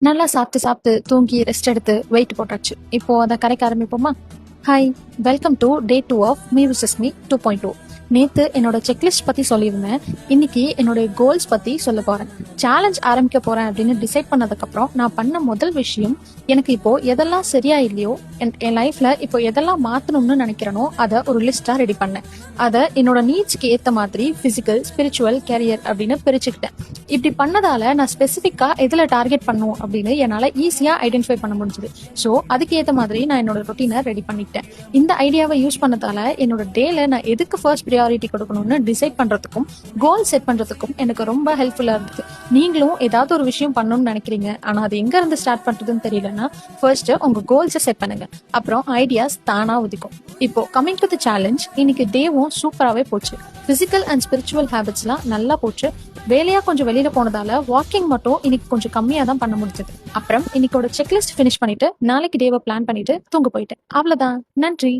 நல்லா சாப்பிட்டு சாப்பிட்டு தூங்கி ரெஸ்ட் எடுத்து வெயிட் போட்டாச்சு. இப்போ அதை கரைக்க ஆரம்பிப்போமா? Hi, welcome to day 2 of me versus me 2.0. நேத்து என்னோட செக்லிஸ்ட் பத்தி சொல்லியிருந்தேன். இன்னைக்கு என்னோட கோல்ஸ் பத்தி சொல்ல போறேன். சேலஞ்ச் ஆரம்பிக்க போறேன் அப்படின்னு டிசைட் பண்ணதுக்கு அப்புறம் நான் பண்ண முதல் விஷயம், எனக்கு இப்போ எதெல்லாம் சரியா இல்லையோ, என் லைஃப்ல இப்போ எதெல்லாம் மாத்தணும்னு நினைக்கிறேனோ அதை ஒரு லிஸ்டா ரெடி பண்ணேன். அதை என்னோட நீட்ஸ்க்கு ஏத்த மாதிரி பிசிக்கல், ஸ்பிரிச்சுவல், கேரியர் அப்படின்னு பிரிச்சுக்கிட்டேன். இப்படி பண்ணதால நான் ஸ்பெசிஃபிக்கா எதுல டார்கெட் பண்ணும் அப்படின்னு என்னால ஈஸியா ஐடென்டிஃபை பண்ண முடிஞ்சது. ஸோ அதுக்கு ஏத்த மாதிரி நான் என்னோட ரொட்டீனை ரெடி பண்ணிட்டேன். இந்த ஐடியாவை யூஸ் பண்ணதால என்னோட டேல நான் எதுக்கு ஃபர்ஸ்ட் ப்ரியாரிட்டி கொடுக்கணும்னு டிசைட் பண்றதுக்கும் கோல் செட் பண்றதுக்கும் எனக்கு ரொம்ப ஹெல்ப்ஃபுல்லா இருந்தது. நீங்களும் ஏதாவது ஒரு விஷயம் பண்ணணும்னு நினைக்கிறீங்க, ஆனா அது எங்க இருந்து ஸ்டார்ட் பண்றதுன்னு தெரியலன்னா ஃபர்ஸ்ட் உங்க கோல்ஸை செட் பண்ணுங்க. அப்புறம் ஐடியாஸ் தானா உதிக்கும். இப்போ கமிங் டு தி சேலஞ்ச், இன்னைக்கு டேவும் சூப்பராகவே போச்சு. பிசிக்கல் அண்ட் ஸ்பிரிச்சுவல் ஹேபிட்ஸ்லாம் நல்லா போச்சு. வேலையா கொஞ்சம் வெளியில போனதால வாக்கிங் மட்டும் இன்னைக்கு கொஞ்சம் கம்மியா தான் பண்ண முடிஞ்சது. அப்புறம் இன்னைக்கோட செக்லிஸ்ட் ஃபினிஷ் பண்ணிட்டு நாளைக்கு டேவை பிளான் பண்ணிட்டு தூங்க போயிட்டேன். அவ்வளவுதான். நன்றி.